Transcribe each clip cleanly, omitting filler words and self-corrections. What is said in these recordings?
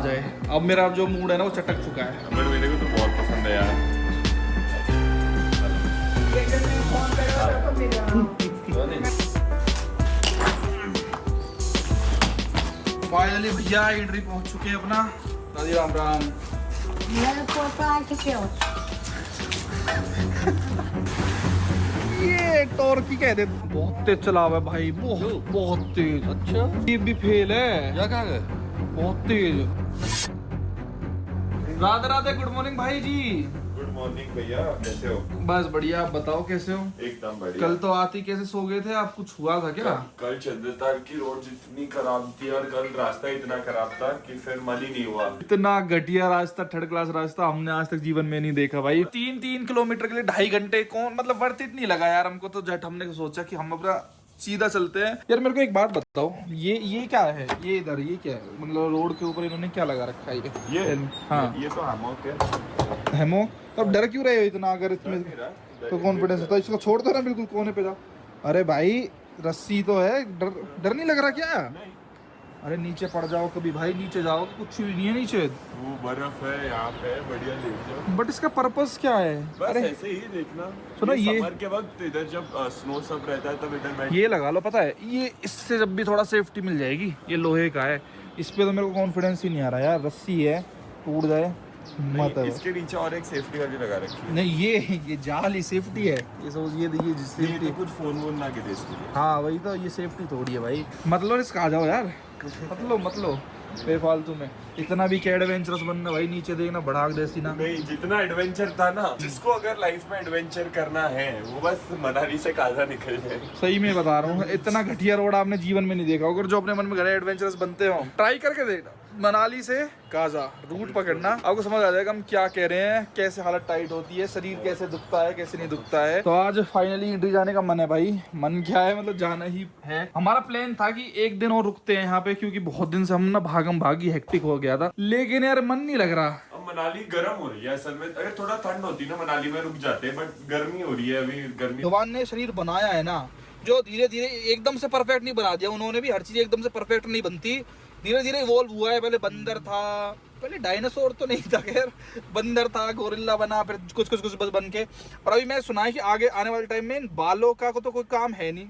अब मेरा जो मूड है ना वो चटक चुका है। मेरे को तो बहुत पसंद है यार। फाइनली भैया एंट्री पहुंच चुके हैं अपना। दादी राम राम। ये टॉर्की कह दे, बहुत तेज चला हुआ है भाई, बहुत तेज। अच्छा ये भी फेल है या क्या? बहुत तेज। राधे राधे, गुड मॉर्निंग भाई जी। गुड मॉर्निंग भैया, कैसे हो? बस बढ़िया, आप बताओ कैसे हो? एकदम बढ़िया। कल तो आते ही कैसे सो गए थे आप, कुछ हुआ था क्या? कल चंद्रताल की रोड इतनी खराब थी और कल रास्ता इतना खराब था कि फिर मन ही नहीं हुआ। इतना घटिया रास्ता, थर्ड क्लास रास्ता हमने आज तक जीवन में नहीं देखा भाई। 3-3 किलोमीटर के लिए 2.5 घंटे, कौन मतलब वर्थ इट नहीं लगा यार हमको तो। जट हमने सोचा कि हम अपना सीधा चलते हैं। यार मेरे को एक बात बताओ, ये क्या है? ये इधर ये क्या है? मतलब रोड के ऊपर इन्होंने क्या लगा रखा है ये? हाँ ये तो हैमॉक है। हेमो, तो अब डर क्यों रहे हो इतना? अगर इसमें तो कॉन्फिडेंस है तो इसको छोड़ दो ना बिल्कुल, कोने पे जाओ। अरे भाई रस्सी तो है, डर नहीं लग रहा क्या? अरे नीचे पड़ जाओ कभी भाई, नीचे जाओ, कुछ भी नहीं है नीचे। वो बर्फ है यहाँ पे, बढ़िया देख जाओ। बट इसका पर्पस क्या है? बस अरे ऐसे ही देखना। सुनो ये समर के वक्त इधर जब स्नो सब रहता है तब इधर बैठ। ये लगा लो, पता है ये इससे जब भी थोड़ा सेफ्टी मिल जाएगी। ये लोहे का है, इस पे तो मेरे को कॉन्फिडेंस ही नहीं आ रहा यार। रस्सी है, टूट जाए मत है। इसके नीचे और एक सेफ्टी वाली लगा रखी है। नहीं ये जाल ही सेफ्टी है। ये सोच ये सेफ्टी तो कुछ फोन वोन ना गिरे इसके लिए। हाँ वही तो, ये सेफ्टी थोड़ी है भाई। मतलब इसका आ जाओ यार, मतलब बेफालतू में इतना भी क्या एडवेंचरस बनना भाई। नीचे देखना भड़ाक जैसी ना। नहीं, जितना एडवेंचर था ना, जिसको अगर लाइफ में एडवेंचर करना है वो बस मनाली से काजा निकल जाए। सही में बता रहा हूँ, इतना घटिया रोड आपने जीवन में नहीं देखा। अगर जो अपने मन में घरे एडवेंचरस बनते हो, ट्राई करके देखना। मनाली से काजा रूट पकड़ना, आपको समझ आ जाएगा हम क्या कह रहे हैं, कैसे हालत टाइट होती है, शरीर कैसे दुखता है, कैसे नहीं दुखता है। तो आज फाइनली इंट्री जाने का मन है भाई। मन क्या है, मतलब जाना ही है। हमारा प्लान था कि एक दिन और रुकते हैं यहाँ पे, क्योंकि बहुत दिन से हम ना भागम भागी हेक्टिक हो गया था, लेकिन यार मन नहीं लग रहा। अब मनाली गर्म हो रही है असल में। अगर थोड़ा ठंड होती ना मनाली में रुक जाते, बट गर्मी हो रही है अभी। गर्मी भगवान ने शरीर बनाया है ना, जो धीरे धीरे एकदम से परफेक्ट नहीं बना दिया उन्होंने भी। हर चीज एकदम से परफेक्ट नहीं बनती, धीरे धीरे इवॉल्व हुआ है। पहले बंदर था, पहले डायनासोर तो नहीं था खैर, बंदर था, गोरिल्ला बना, फिर कुछ बन के। और अभी मैं सुना है कि आगे आने वाले टाइम में बालों का तो कोई काम है नहीं।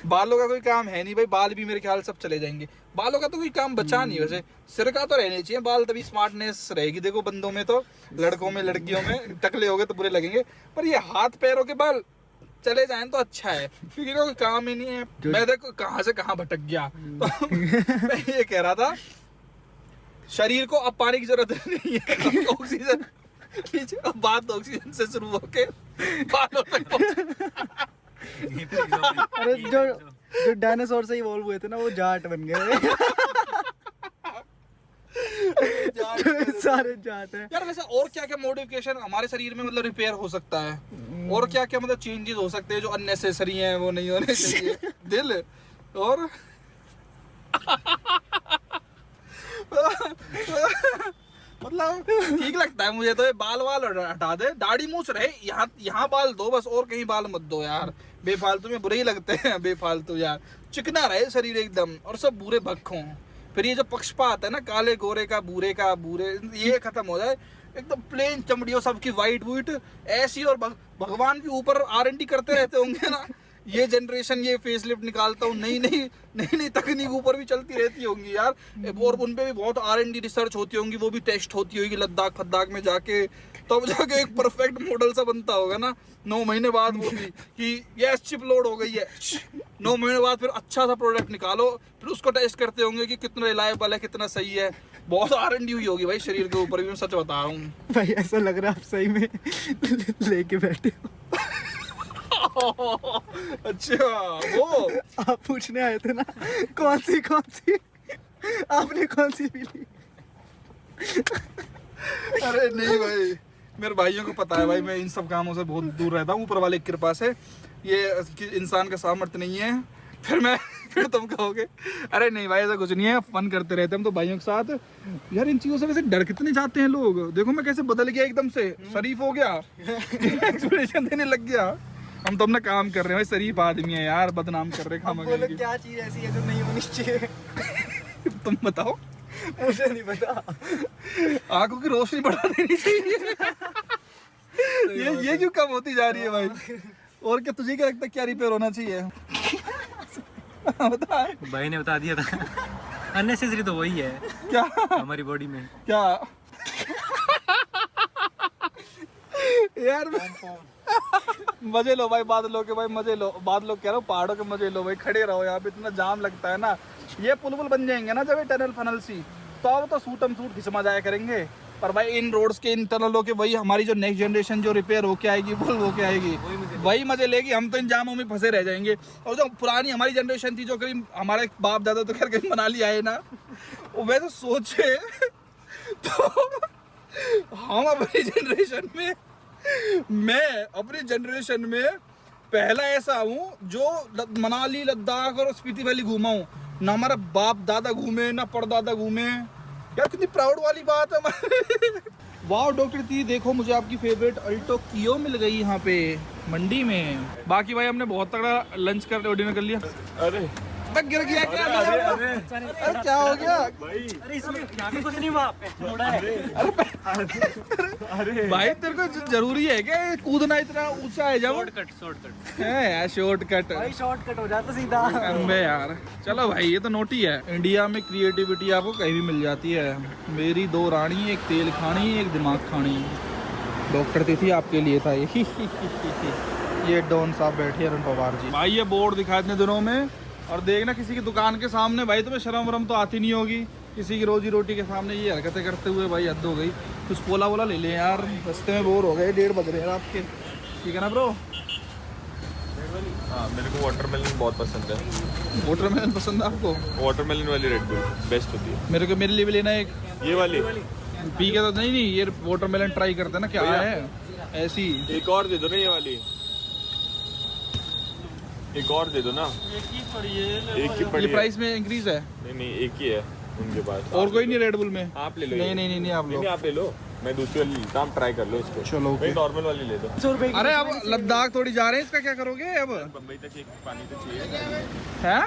बालों का कोई काम है नहीं भाई, बाल भी मेरे ख्याल सब चले जाएंगे। बालों का तो कोई काम बचा नहीं। वैसे सिर का तो रहने चाहिए बाल, तभी स्मार्टनेस रहेगी। देखो बंदों में तो, लड़कों में लड़कियों में टकले हो गए तो बुरे लगेंगे, पर ये हाथ पैरों के बाल चले जाएं तो अच्छा है, क्योंकि कोई काम ही नहीं है। मैं देखो कहाँ से कहाँ भटक गया। तो मैं ये कह रहा था, शरीर को अब पानी की जरूरत नहीं है, ऑक्सीजन नीचे। अब बात ऑक्सीजन से शुरू होके बालों तक पहुंच। अरे जो डायनासोर से इवॉल्व हुए थे ना, वो जाट बन गए। सारे जाट हैं यार। वैसे और क्या क्या मॉडिफिकेशन हमारे शरीर में मतलब रिपेयर हो सकता है, और क्या क्या मतलब चेंजेस हो सकते हैं जो अननेसेसरी हैं, वो नहीं होने चाहिए। दिल और मतलब ठीक लगता है मुझे तो। ये बाल हटा दे, दाढ़ी मूछ रहे, यहाँ बाल दो बस, और कहीं बाल मत दो यार। बेफालतू में बुरे ही लगते हैं, बेफालतू यार। चिकना रहे शरीर एकदम, और सब बुरे भक्ख हों। फिर ये जो पक्षपात है ना, काले गोरे का, बूरे का बूरे, ये खत्म हो जाए। एकदम प्लेन चमड़ी हो सबकी, वाइट वुइट ऐसी। और भगवान भी ऊपर R&D करते रहते होंगे ना। ये जनरेशन ये फेसलिफ्ट निकालता हूँ, नई तकनीक ऊपर भी चलती रहती होंगी यार। और उन पे भी बहुत R&D रिसर्च होती होंगी, वो भी टेस्ट होती होगी लद्दाख फद्दाख में जाके, तब जाके एक परफेक्ट मॉडल सा बनता होगा ना। 9 महीने बाद वो भी कि यस चिप लोड हो गई है, 9 महीने बाद फिर अच्छा सा प्रोडक्ट निकालो, फिर उसको टेस्ट करते होंगे कि कितना रिलायबल है, कितना सही है। बहुत R&D हुई होगी भाई शरीर के ऊपर भी, मैं सच बता रहा हूँ भाई। ऐसा लग रहा है आप सही में लेके बैठे हो। अच्छा वो आप पूछने आए थे ना कौन सी आपने कौन सी पी ली? अरे नहीं भाई, मेरे भाइयों को पता है भाई, मैं इन सब कामों से बहुत दूर रहता हूँ ऊपर वाले की कृपा से। ये इंसान का सामर्थ्य नहीं है। फिर तुम कहोगे अरे नहीं भाई ऐसा कुछ नहीं है, फन करते रहते हम तो भाइयों के साथ यार। इन चीजों से वैसे डर कितने जाते हैं लोग। देखो मैं कैसे बदल गया, एकदम से शरीफ हो गया, एक्सप्रेशन देने लग गया। हम तो अपना काम कर रहे हैं भाई, शरीफ आदमी है यार, बदनाम कर रहे हैं। क्या चीज ऐसी है जो नहीं होनी चाहिए? तुम बताओ। मुझे नहीं पता। आंखों की रोशनी बढ़ा देनी चाहिए। ये क्यों कम होती जा रही है भाई? और क्या तुझे क्या लगता है क्या रिपेयर होना चाहिए? बता। भाई ने बता दिया था। अननेसेसरी तो वही है क्या हमारी बॉडी में। क्या यार मजे लो भाई बादलों के, भाई मजे लो बादलों कह रहा हूँ, पहाड़ों के मजे लो भाई। खड़े रहो यहाँ पे, इतना जाम लगता है ना। ये पुल बन जाएंगे ना जब ये टनल फनल सी, तो अब तो सूटम सूट खिसमा जाया करेंगे। पर भाई इन रोड्स के, इन टनलों के, वही हमारी जो नेक्स्ट जनरेशन जो रिपेयर होके आएगी पुल होके आएगी, वही मजे लेगी। हम तो इन जामों में फंसे रह जाएंगे। और जो पुरानी हमारी जनरेशन थी, जो कभी हमारे बाप दादा तो खैर कहीं मनाली आए ना, वो वैसे सोचे तो हम अपनी जनरेशन में, मैं अपनी जनरेशन में पहला ऐसा हूँ जो मनाली लद्दाख और स्पीति वैली घूमा हूँ। ना हमारा बाप दादा घूमे, ना परदादा घूमे। यार कितनी प्राउड वाली बात है हमारे। वाह डॉक्टर ती देखो, मुझे आपकी फेवरेट अल्टो कियो मिल गई यहाँ पे मंडी में। बाकी भाई हमने बहुत तगड़ा लंच कर डिनर कर लिया। अरे गिर गया क्या? अरे क्या हो गया अरे इसमें यहाँ पे कुछ नहीं हुआ, थोड़ा है। अरे भाई तेरे को जरूरी है क्या कूदना इतना ऊंचा है? जब शॉर्टकट है यार शॉर्टकट। भाई शॉर्टकट हो जाता सीधा। अबे यार चलो भाई, ये तो नोटी है। इंडिया में क्रिएटिविटी आपको कहीं भी मिल जाती है। मेरी दो रानी, एक तेल खानी, एक दिमाग खानी। डॉक्टर तिथि आपके लिए था ये। ये डॉन साहब बैठे अरुण पवार जी। भाई ये बोर्ड दिखा इतने दिनों में, और देखना किसी की दुकान के सामने, भाई तुम्हें शर्म वरम तो आती नहीं होगी। किसी की रोजी रोटी के सामने ये हरकतें करते हुए भाई हद हो गई। कुछ पोला वोला ले ले यार, रास्ते में बोर हो गए, 1:30 बज रहे हैं रात के। ठीक है ना ब्रो? हाँ मेरे को वाटरमेलन बहुत पसंद है। वाटरमेलन पसंद है आपको? वाटरमेलन वाली रेड बुल बेस्ट होती है। मेरे लिए भी लेना है एक। ये वाली पी के तो नहीं, ये वाटरमेलन ट्राई करते हैं ना क्या है ऐसी। एक और दे दो ना, ये वाली एक और दे दो ना। एक ही पड़ी ये है। प्राइस में इंक्रीज है? नहीं एक ही है उनके पास। और कोई नहीं रेड बुल में? आप ले लो। नहीं आप लो। आप ले लो, मैं दूसरी वाली लेता हूँ, ट्राई कर लो इसको। चलो मैं नॉर्मल वाली ले दो। 100 रुपए की। अरे अब लद्दाख थोड़ी जा रहे हैं, इसका क्या करोगे अब? बम्बई तक एक पानी तो चाहिए। है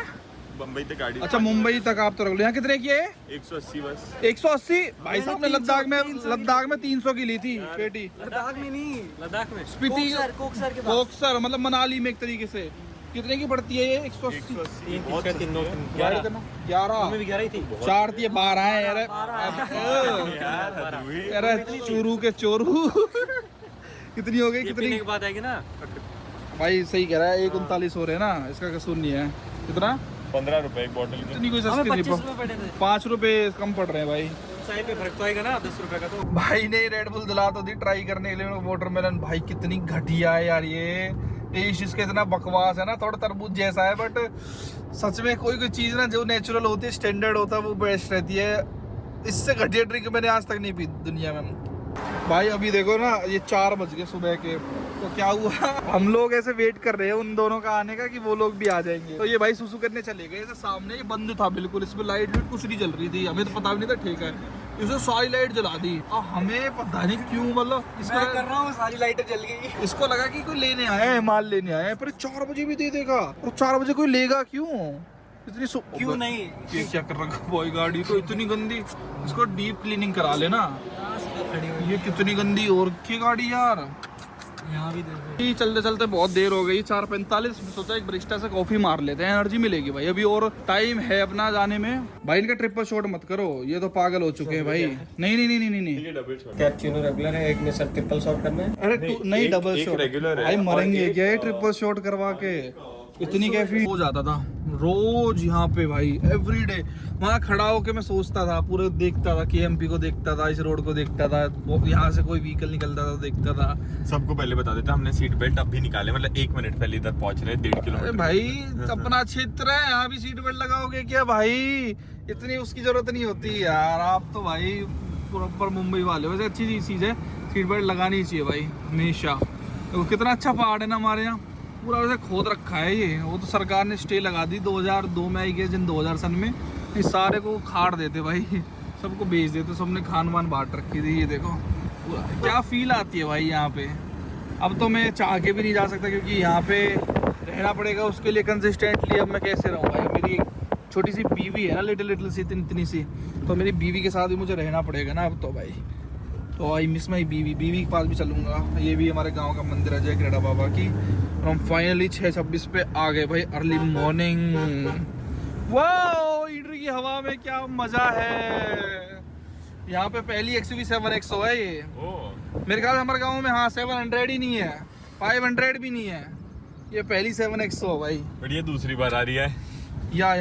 बम्बई तक गाड़ी। अच्छा मुंबई तक आप तो रख लो। यहाँ कितने की है? 180 बस। 180। भाई साहब ने लद्दाख में 300 की ली थी पेटी। लद्दाख में नहीं, लद्दाख में स्पीति कोकसर के पास। कोकसर मतलब मनाली में एक तरीके से। कितने की पड़ती है ये? 180। 11 11 ही थी। 4 थी 12 है यार। अरे चोरू के चोरू। कितनी हो गई? कितनी की बात आएगी ना भाई? सही कह रहा है, 139 हो रहे हैं ना, इसका कसूर नहीं है। कितना? 15 रुपए एक बॉटल की। इतनी कोई हमें सस्ती 25 नहीं, रुपए पड़े थे। 5 रुपए कम पड़ रहे हैं भाई। चाय पे फर्क तो आएगा ना 10 रुपए का। तो भाई ने रेड बुल दिला तो दी ट्राई करने के लिए वाटरमेलन। भाई कितनी घटिया है यार ये टेस्ट, इसका इतना बकवास है ना, थोड़ा तरबूज जैसा है। बट सच में कोई चीज़ ना जो नेचुरल होती है, स्टैंडर्ड होता है, वो बेस्ट रहती है। इससे घटिया ड्रिंक मैंने आज तक नहीं पी दुनिया में। भाई अभी देखो ना, ये 4 बज गए सुबह के, तो क्या हुआ, हम लोग ऐसे वेट कर रहे हैं उन दोनों का आने का कि वो लोग भी आ जाएंगे। तो ये भाई सुसु करने चले गए। ऐसे सामने ये बंद था बिल्कुल, इसमें लाइट कुछ नहीं जल रही थी। हमें तो पता भी नहीं था ठीक है, इसने सारी लाइट जला दी। और हमें पता नहीं क्यों, मतलब मैं कर रहा हूँ, सारी लाइटें जल गई। इसको लगा कि कोई लेने आया है, माल लेने आया है। पर 4 बजे भी दे देगा, और 4 बजे कोई लेगा क्यों? इतनी क्यों नहीं? ये क्या कर रखा बॉय, गाड़ी तो इतनी गंदी। इसको डीप क्लीनिंग करा लेना। ये कितनी गंदी और की गाड़ी यार। यहाँ भी देखो। चलते चलते बहुत देर हो गई, 4:45। सोचा एक बरिस्टा से कॉफी मार लेते हैं, एनर्जी मिलेगी भाई। अभी और टाइम है अपना जाने में। भाई इनका ट्रिपल शॉट मत करो, ये तो पागल हो चुके हैं भाई। नहीं कैप्चिनो रेगुलर है, एक में सर ट्रिपल शॉट करना है। अरे नहीं डबल शॉट रेगुलर है भाई, मरेंगे क्या ट्रिपल शॉट करवा के। इतनी कैफी हो जाता था रोज यहाँ पे भाई, एवरीडे। वहाँ खड़ा होके मैं सोचता था, पूरे देखता था, KMP को देखता था, इस रोड को देखता था, यहाँ से कोई व्हीकल निकलता था देखता था। सबको पहले बता देता, हमने सीट बेल्ट अब भी निकाले, मतलब 1 मिनट पहले इधर पहुंच रहे, 1.5 अरे किलोमीटर। भाई अपना क्षेत्र है, यहाँ भी सीट बेल्ट लगाओगे क्या भाई? इतनी उसकी जरूरत नहीं होती यार। आप तो भाई प्रॉपर मुंबई वाले हो। वैसे अच्छी चीज़ है, सीट बेल्ट लगानी चाहिए भाई हमेशा। तो कितना अच्छा पहाड़ है ना हमारे यहाँ, पूरा वैसे खोद रखा है ये। वो तो सरकार ने स्टे लगा दी 2002 में आई गए, जिन 2000 सन में इस सारे को खाड़ देते भाई, सबको बेच देते, सबने खान वान बांट रखी थी। ये देखो क्या फील आती है भाई यहाँ पे। अब तो मैं चाह के भी नहीं जा सकता, क्योंकि यहाँ पे रहना पड़ेगा उसके लिए कंसिस्टेंटली। अब मैं कैसे रहूँ भाई, मेरी छोटी सी बीवी है ना, लिटिल सी, इतनी सी, तो मेरी बीवी के साथ भी मुझे रहना पड़ेगा ना अब तो भाई। तो आई मिस माई बीवी के पास भी चलूँगा। ये भी हमारे गांव का मंदिर है, जय क्रीड़ा बाबा की। और हम फाइनली 6:26 पे आ गए भाई, अर्ली मॉर्निंग। वाओ, ईडरी की हवा में क्या मज़ा है। यहाँ पे पहली XUV 7XO है ये। मेरे ख्याल से हमारे गांव में हाँ 700 ही नहीं है, 500 भी नहीं है, ये पहली 7XO भाई। बट ये दूसरी बार आ रही है। या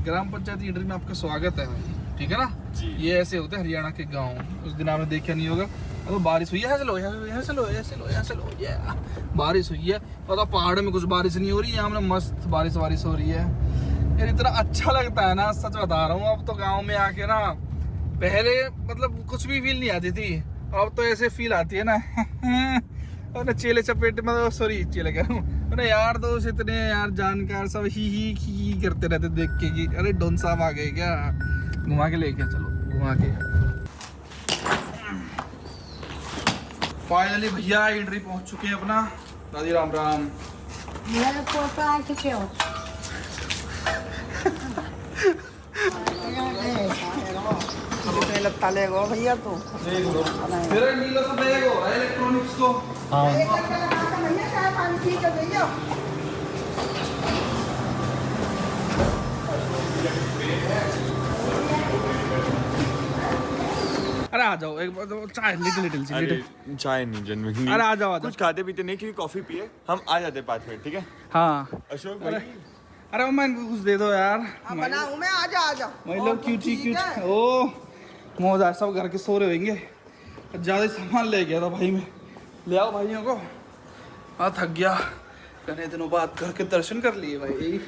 ग्राम पंचायत ईडरी में आपका स्वागत है भाई, ठीक है ना जी। ये ऐसे होते हैं हरियाणा के गांव। उस दिन आपने देखा नहीं होगा। अब तो बारिश हुई है, यहाँ से लो ये बारिश हुई है। और तो पहाड़ में कुछ बारिश नहीं हो रही है, यहाँ में मस्त बारिश हो रही है यार। इतना अच्छा लगता है ना, सच बता रहा हूँ। अब तो गाँव में आके ना, पहले मतलब कुछ भी फील नहीं आती थी, अब तो ऐसे फील आती है ना। और ना चेले चपेट में, सॉरी चेले कह रहा हूँ ना, यार दोस्त इतने यार जानकार सब ही करते रहते देख के कि अरे डोन साहब आ गए क्या, घुमा के लेके चलो घुमा के। फाइनली भैया ईडरी पहुंच चुके हैं अपना। दादी राम राम। मेरे को तो आ चुके हो। लगता ले गो भैया तो मेरा नीला सा बैग हो रहा है इलेक्ट्रॉनिक्स को। अरे आ जाओ, एक बार चाय लिटिल सी। चाय नहीं जनरली। अरे आ जाओ कुछ खाते पीते नहीं, क्योंकि कॉफी पिए हम आ जाते 5 मिनट, ठीक है। हाँ अशोक अरे भाई, अरे मैं इनको कुछ दे दो यार। बनाऊं मैं, आ जा मतलब क्यूटी ओ मौज है, सब घर के सो रहे होंगे। ज़्यादा सामान ले गया था भाई मैं, ले आओ भाइयों को। हाँ थक गया, इतने दिनों बाद घर के दर्शन कर लिए भाई।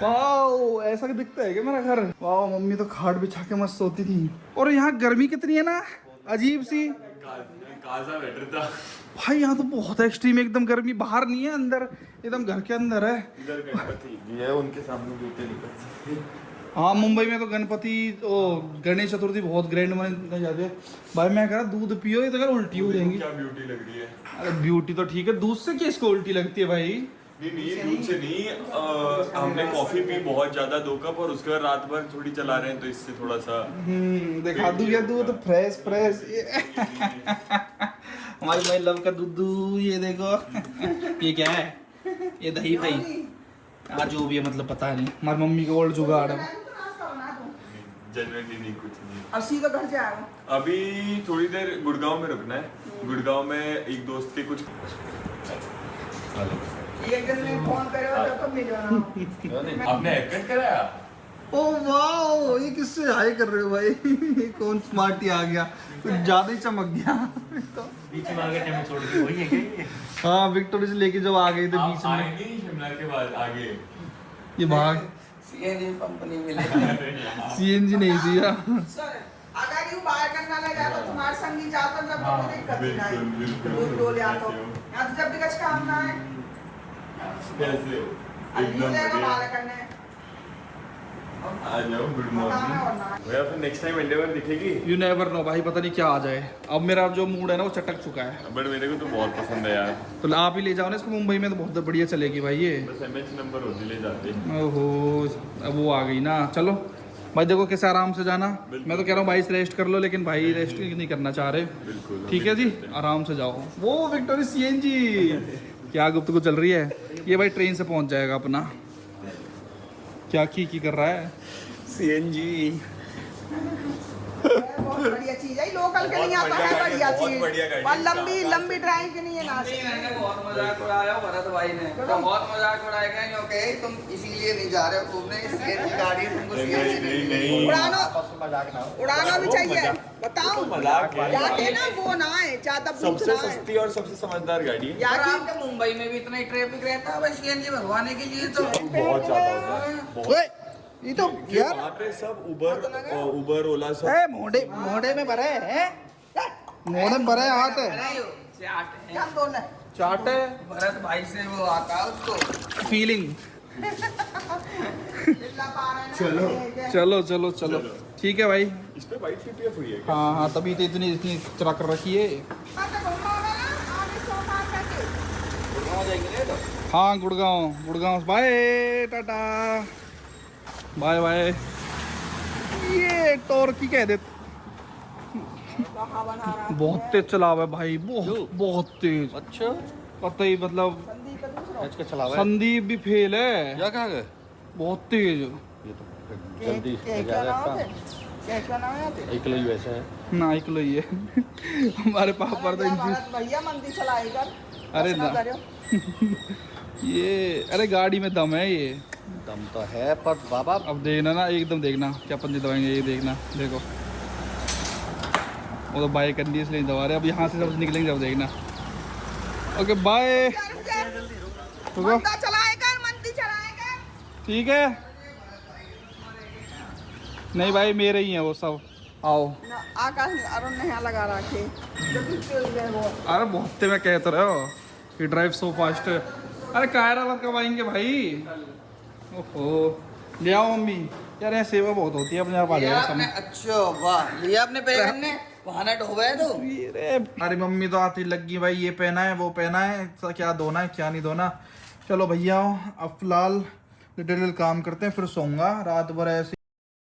वाह ऐसा दिखता है क्या मेरा घर। वाह मम्मी तो खाट बिछा के मस्त सोती थी। और यहाँ गर्मी कितनी है ना, अजीब सी। काजा बेटर था भाई यहाँ तो बहुत एक्सट्रीम एकदम गर्मी, बाहर नहीं है अंदर, एकदम घर के अंदर है। इधर गणपति जी है, उनके सामने जूते नहीं कर सकते। हाँ मुंबई में तो गणपति ओ गणेश चतुर्थी बहुत ग्रैंड मनाई जाती है भाई। मैं कह रहा दूध पियो, ये तो अगर उल्टी हो जाएंगी। क्या ब्यूटी लग रही है। अरे ब्यूटी तो ठीक है, दूध से क्या इसको उल्टी लगती है भाई। नहीं दूध से नहीं, हमने कॉफी पी बहुत ज्यादा 2 कप, और उसके बाद रात भर थोड़ी चला रहे हैं, तो इससे थोड़ा सा दिखा दूं क्या दूध फ्रेश हमारी भाई लव का दूध। ये देखो ये क्या है, ये दही भाई आज जो भी है, मतलब पता नहीं, हमारी मम्मी का ओल्ड जुगाड़ है। जनरली नहीं, कुछ नहीं। अब सीधा घर जाएगा। अभी थोड़ी देर गुड़गांव में रुकना है। गुड़गांव में एक दोस्त के कुछ एक दिन में फोन करो तो मिलो ना। आपने हेयरकट कराया? ओ वाओ, ये किससे हाय कर रहे हो भाई। ये कौन स्मार्टी आ गया, कुछ ज्यादा ही चमक गया। तो बीच में आगे टाइम छोड़ के वही है क्या ये? हाँ विक्टोरिया से लेके जब आ गए थे बीच में, आएंगे शिमला के बाद आगे। ये भाग सीएनजी पंप नहीं मिले। CNG नहीं थी यार। अगर यू बाहर करना लगा तो तुम्हारे संगी जाता जब तो दिक्कत नहीं। दूध डोल या तो यहाँ तो जब भी कुछ काम ना है कैसे एकदम बाहर करने आ जाओ। गुड मॉर्निंग भैया, फिर नेक्स्ट टाइम एंडेवर दिखेगी। यू नेवर नो भाई, पता नहीं क्या आ जाए। अब मेरा जो मूड है ना वो चटक चुका है। बट मेरे को तो बहुत पसंद है यार। तो आप ही ले जाओ ना इसको, मुंबई में तो बहुत बढ़िया चलेगी भाई ये। बस MH नंबर होती ले जाते। ओहो अब वो आ गई ना। चलो भाई देखो कैसे आराम से जाना। मैं तो कह रहा हूँ भाई रेस्ट कर लो, लेकिन भाई रेस्ट नहीं करना चाह रहे। बिल्कुल ठीक है जी, आराम से जाओ। वो विक्टोरिया CNG क्या गुफ्तगू चल रही है। ये भाई ट्रेन से पहुंच जाएगा अपना। क्या की कर रहा है CNG। बहुत बढ़िया चीज है, लोकल के लिए आता है बढ़िया चीज। और लंबी ड्राइव के लिए ना। बहुत मजाक उड़ाया भरत भाई ने, तो बहुत मजाक उड़ाएगा नहीं। ओके तुम इसीलिए नहीं जा रहे हो घूमने, CNG गाड़ी है, तुमको CNG नहीं उड़ाना भी चाहिए। बताओ जाके ना वो ना है ज्यादा सबसे सस्ती और सबसे समझदार गाड़ी है। यार आपके मुंबई में भी इतना ही ट्रैफिक रहता है भाई CNG भरवाने के लिए तो बहुत ज्यादा होता है, बहुत। ये तो यार वहाँ पे सब उबर ओला सब ए मोड़े में भरे हैं, मोड़े में भरे हाथ है। क्या बोल रहे चाट है भरत भाई से वो आता है उसको फीलिंग। चलो चलो चलो चलो ठीक है भाई। इस पे वाइट PPF हुई है क्या? हाँ तभी तो इतनी चला कर रखी है। हाँ Gurgaon bye tata. Bye bye. ये टॉर्की कह दे, कहाँ बना रहा है? बहुत तेज चला हुआ है भाई, बहुत तेज। अच्छा कतई मतलब संदीप का दूसरा। आज का चला हुआ है संदीप भी फेल है, क्या कहा गए बहुत तेज। ये तो फिर जल्दी क्या नाम है? क्या नाम है आपके? 1 किलो ही वैसे है ना एक ही है हमारे पापा पर तो इनकी भैया मंदी चलाई कर। अरे ना। ये अरे गाड़ी में दम है ये। दम तो है पर बाबा अब देखना ना, एकदम देखना क्या पंजे दबाएंगे, ये देखना, देखो वो तो बाय करनी है इसलिए नहीं दबा रहे। अब यहाँ से जब निकलेंगे जब देखना। Okay bye. मंदा चलाए कर, मंदी चलाए कर। ठीक है, नहीं भाई मेरे ही हैं वो सब। आओ। आकाश अरुण ने यहाँ लगा रखे जब भी तेल गए वो। अरे बहुत मैं कहते रहे हो कि ड्राइव सो फास्ट। अरे कायरा वर्क कब आएंगे भाई? ओहो ले आओ मम्मी। यार यहाँ सेवा बहुत होती है, अपने आप आ लिया जाएगा आपने? सब। अच्छा वाह, लिया आपने बैगन ने? वहां ढोबा है तो अरे मम्मी तो आती लगी भाई, ये पहना है वो पहना है, क्या धोना है क्या नहीं धोना। चलो भैया अब फिलहाल लिटिल काम करते हैं, फिर सोऊंगा रात भर ऐसे।